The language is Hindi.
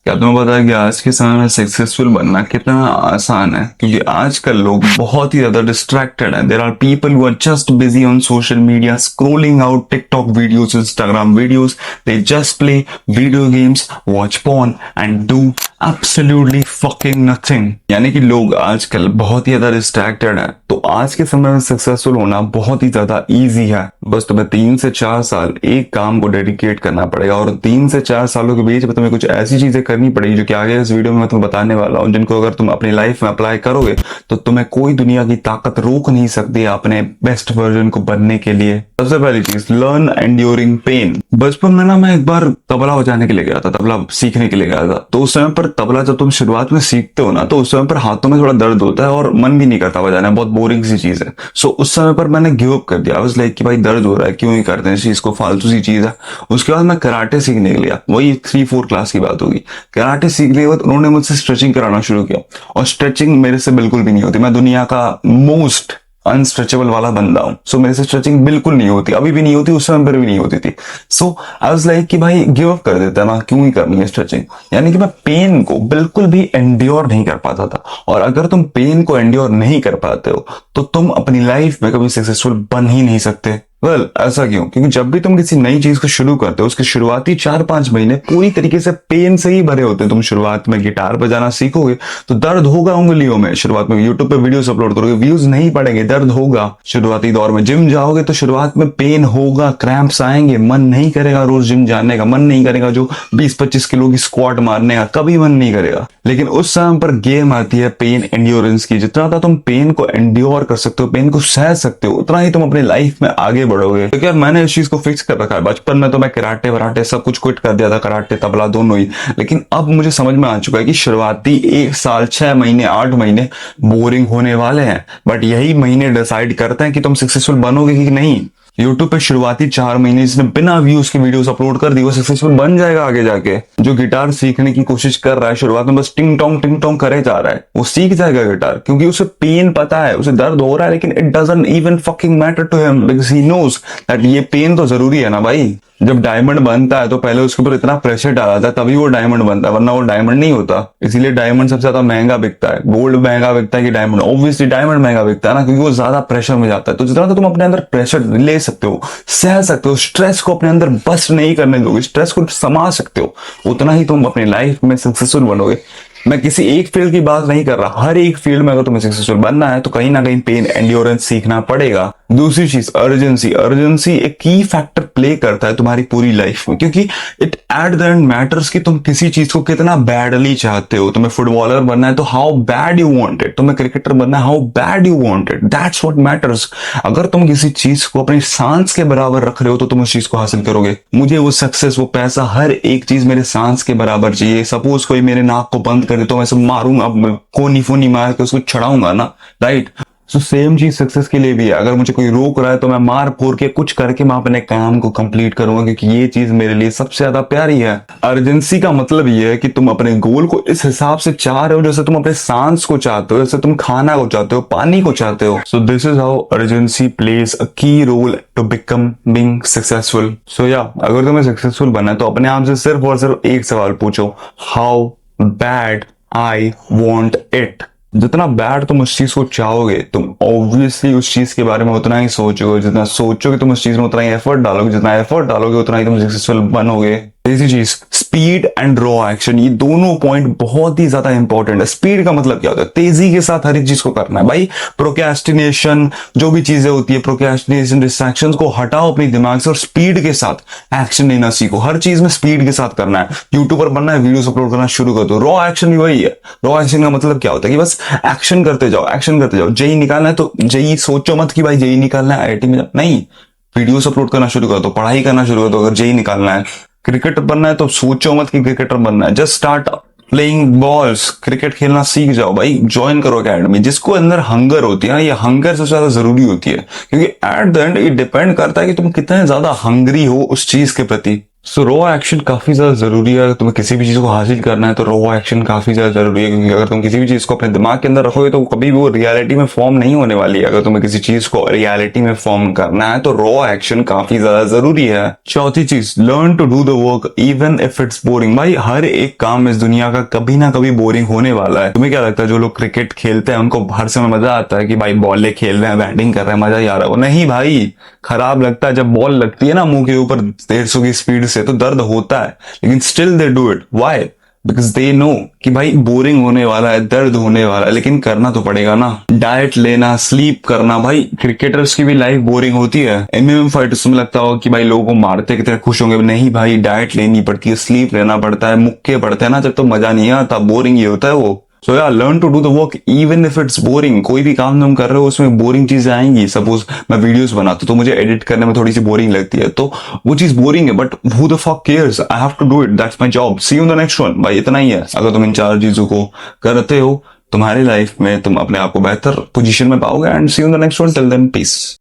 क्या तुम्हें पता है कि आज के समय में सक्सेसफुल बनना कितना आसान है? क्योंकि आजकल लोग बहुत ही ज्यादा डिस्ट्रैक्टेड हैं। There are people who are just busy on social media, scrolling out TikTok videos, Instagram videos. They just play video games, watch porn and do absolutely fucking nothing. यानी कि लोग आजकल बहुत ही ज्यादा डिस्ट्रैक्टेड हैं। तो आज के समय में सक्सेसफुल होना बहुत ही ज्यादा इजी है। बस तुम्हें 3 से 4 साल एक काम को डेडिकेट करना पड़ेगा और 3 से 4 सालों के बीच में तुम्हें कुछ ऐसी चीजें करनी पड़ेगी जो कि आगे इस वीडियो में मैं तुम्हें बताने वाला हूं, जिनको अगर तुम अपनी लाइफ में अप्लाई करोगे तो तुम्हें कोई दुनिया की ताकत रोक नहीं सकती अपने बेस्ट वर्जन को बनने के लिए। सबसे पहली चीज, लर्न एंड्योरिंग पेन। बचपन में ना मैं एक बार तबला बजाने के लिए गया था, तबला सीखने के लिए गया था। तो उस समय पर तबला जब तुम शुरुआत में सीखते हो ना, तो उस समय पर हाथों में थोड़ा दर्द होता है और मन भी नहीं करता बजाना, बहुत बोरिंग सी चीज है। सो उस समय पर मैंने गिव अप कर दिया। आई वाज लाइक कि भाई दर्द हो रहा है, क्यों ही करते हैं इस चीज को, फालतू सी चीज है। उसके बाद मैं कराटे सीखने के लिए, वही 3-4 क्लास की बात होगी। कराटे सीखने के बाद उन्होंने मुझसे स्ट्रेचिंग कराना शुरू किया और स्ट्रेचिंग मेरे से बिल्कुल भी नहीं होती। मैं दुनिया का मोस्ट अनस्ट्रेचेबल वाला बंदा हूं। सो मेरे से स्ट्रेचिंग बिल्कुल नहीं होती, अभी भी नहीं होती, उस समय पर भी नहीं होती थी। सो आई वाज लाइक कि भाई गिव अप कर देता है ना, क्यों ही करनी है स्ट्रेचिंग। यानी कि मैं पेन को बिल्कुल भी एंड्योर नहीं कर पाता था। और अगर तुम पेन को एंड्योर नहीं कर पाते हो तो तुम अपनी लाइफ में कभी सक्सेसफुल बन ही नहीं सकते। ऐसा क्यों? क्योंकि जब भी तुम किसी नई चीज को शुरू करते हो, उसके शुरुआती 4-5 महीने पूरी तरीके से पेन से ही भरे होते हैं। तुम शुरुआत में गिटार बजाना सीखोगे तो दर्द होगा उंगलियों में। शुरुआत में यूट्यूब पे वीडियोस अपलोड करोगे, व्यूज नहीं पड़ेंगे, दर्द होगा। शुरुआती दौर में जिम जाओगे तो शुरुआत में पेन होगा, क्रैम्प्स आएंगे, मन नहीं करेगा रोज जिम जाने का, मन नहीं करेगा जो 20-25 किलो की स्क्वाट मारने का, कभी मन नहीं करेगा। लेकिन उस समय पर गेम आती है पेन एंड्योरेंस की। जितना ज्यादा तुम पेन को एंड्योर कर सकते हो, पेन को सह सकते हो, उतना ही तुम अपनी लाइफ में आगे बढ़ोगे। तो यार मैंने इस चीज को फिक्स कर रखा है। बचपन में तो मैं कराटे वराटे सब कुछ क्विट कर दिया था, कराटे तबला दोनों ही। लेकिन अब मुझे समझ में आ चुका है कि शुरुआती 1 साल, 6 महीने, 8 महीने बोरिंग होने वाले हैं, बट यही महीने डिसाइड करते हैं कि तुम सक्सेसफुल बनोगे कि नहीं। यूट्यूब पे शुरुआती 4 महीने जिसने बिना व्यूज की वीडियोस अपलोड कर दी, वो सक्सेसफुल बन जाएगा आगे जाके। जो गिटार सीखने की कोशिश कर रहा है, शुरुआत में बस टिंग टोंग करे जा रहा है, वो सीख जाएगा गिटार, क्योंकि उसे पेन पता है, उसे दर्द हो रहा है, लेकिन it doesn't even fucking matter to him because he knows that ये पेन तो जरूरी है ना भाई। जब डायमंड बनता है तो पहले उसके ऊपर इतना प्रेशर डाला था तभी वो डायमंड बनता है, वरना वो डायमंड नहीं होता। इसीलिए डायमंड सबसे ज्यादा महंगा बिकता है। गोल्ड महंगा बिकता है कि डायमंड? ऑब्वियसली डायमंड महंगा बिकता है ना, क्योंकि वो ज्यादा प्रेशर में जाता है। तो जितना तो तुम अपने अंदर प्रेशर ले सकते हो, सह सकते हो, स्ट्रेस को अपने अंदर बस्ट नहीं करने दोगे, स्ट्रेस को समा सकते हो, उतना ही तुम अपनी लाइफ में सक्सेसफुल बनोगे। मैं किसी एक फील्ड की बात नहीं कर रहा, हर एक फील्ड में अगर तुम्हें सक्सेसफुल बनना है तो कहीं ना कहीं पेन एंड्योरेंस सीखना पड़ेगा। दूसरी चीज, अर्जेंसी। अर्जेंसी एक की फैक्टर प्ले करता है तुम्हारी पूरी लाइफ में, क्योंकि it at the end matters कि तुम किसी चीज को कितना बैडली चाहते हो। तुम्हें फुटबॉलर बनना है तो how bad you want it, तुम्हें क्रिकेटर बनना है how bad you want it, that's what matters. अगर तुम किसी चीज को अपनी सांस के बराबर रख रहे हो तो तुम उस चीज को हासिल करोगे। मुझे वो सक्सेस, वो पैसा, हर एक चीज मेरे सांस के बराबर चाहिए। सपोज कोई मेरे नाक को बंद करे तो मैं सब मारूंगा, कोनी फोनी मार के उसको छड़ाऊंगा ना, राइट? सो सेम चीज सक्सेस के लिए भी है। अगर मुझे कोई रोक रहा है तो मैं मार फोड़ के कुछ करके मैं अपने काम को कंप्लीट करूंगा, क्योंकि ये चीज मेरे लिए सबसे ज्यादा प्यारी है। अर्जेंसी का मतलब ये है कि तुम अपने गोल को इस हिसाब से चाह रहे हो जैसे तुम अपने सांस को चाहते हो, जैसे तुम खाना को चाहते हो, पानी को चाहते हो। So this is how urgency plays a key role to become being successful. So yeah, अगर तुम्हें सक्सेसफुल बनना है तो अपने आप से सिर्फ और सिर्फ एक सवाल पूछो, how bad I want it. जितना बैड तुम उस चीज को चाहोगे, तुम ऑब्वियसली उस चीज के बारे में उतना ही सोचोगे। जितना सोचोगे तुम उस चीज में उतना ही एफर्ट डालोगे, जितना एफर्ट डालोगे उतना ही तुम सक्सेसफुल बनोगे। तीसरी चीज, स्पीड एंड रॉ एक्शन। ये दोनों पॉइंट बहुत ही ज्यादा इंपॉर्टेंट है। स्पीड का मतलब क्या होता है? तेजी के साथ हर एक चीज को करना है भाई। प्रोक्रेस्टिनेशन, जो भी चीजें होती है, प्रोक्रेस्टिनेशन, डिस्ट्रैक्शंस को हटाओ अपनी दिमाग से और स्पीड के साथ एक्शन लेना सीखो। हर चीज में स्पीड के साथ करना है। यूट्यूबर बनना है, वीडियोस अपलोड करना शुरू कर दो। रॉ एक्शन भी वही है। रॉ एक्शन का मतलब क्या होता है कि बस एक्शन करते जाओ, एक्शन करते जाओ। जेई निकालना है तो जेई सोचो मत कि भाई जेई निकालना है, आईआईटी में नहीं, वीडियोस अपलोड करना शुरू कर दो, पढ़ाई करना शुरू कर दो। अगर जेई निकालना है, क्रिकेटर बनना है तो सोचो मत कि क्रिकेटर बनना है, just start playing balls. Cricket खेलना सीख जाओ भाई, ज्वाइन करो एकेडमी। जिसको अंदर हंगर होती है ना, ये हंगर सबसे ज्यादा जरूरी होती है, क्योंकि एट द एंड ये डिपेंड करता है कि तुम कितने ज्यादा हंग्री हो उस चीज के प्रति। सो रॉ एक्शन काफी ज्यादा जरूरी है। अगर तुम्हें किसी भी चीज को हासिल करना है तो रॉ एक्शन काफी ज्यादा जरूरी है, क्योंकि अगर तुम किसी भी चीज को अपने दिमाग के अंदर रखोगे तो कभी भी वो रियलिटी में फॉर्म नहीं होने वाली है। अगर तुम्हें किसी चीज को रियलिटी में फॉर्म करना है तो रॉ एक्शन काफी ज्यादा जरूरी है। चौथी चीज, learn to do the work even if it's boring. भाई हर एक काम इस दुनिया का कभी ना कभी बोरिंग होने वाला है। तुम्हें क्या लगता है जो लोग क्रिकेट खेलते हैं उनको हर समय मजा आता है कि भाई बॉल खेल रहे हैं, बैटिंग कर रहे हैं, मजा ही आ रहा है? वो नहीं भाई, खराब लगता है। जब बॉल लगती है ना मुंह के ऊपर 150 की स्पीड से तो दर्द होता है, लेकिन still they do it. Why? Because they know कि भाई बोरिंग होने वाला है, दर्द होने वाला है, लेकिन करना तो पड़ेगा ना। डाइट लेना, स्लीप करना। भाई क्रिकेटर्स की भी लाइफ बोरिंग होती है। एमएमए फाइटर्स में लगता होगा कि भाई लोगों को मारते कितने खुश होंगे, नहीं भाई, डाइट लेनी पड़ती है, स्लीप लेना पड़ता है, मुक्के पड़ते हैं ना, जब तो मजा नहीं आता, बोरिंग ही होता है वो। सो यार, learn to do the work even if it's boring. कोई भी काम तुम कर रहे हो उसमें बोरिंग चीजें आएंगी। सपोज मैं वीडियोस बनाता हूं तो मुझे एडिट करने में थोड़ी सी बोरिंग लगती है, तो वो चीज बोरिंग है, but who the fuck cares, I have to do it, that's my job, see you in the next one. भाई इतना ही है। अगर तुम इन चार चीजों को करते हो तुम्हारी लाइफ में तुम अपने आप को बेहतर पोजीशन में पाओगे। And see you in the next one, till then piece.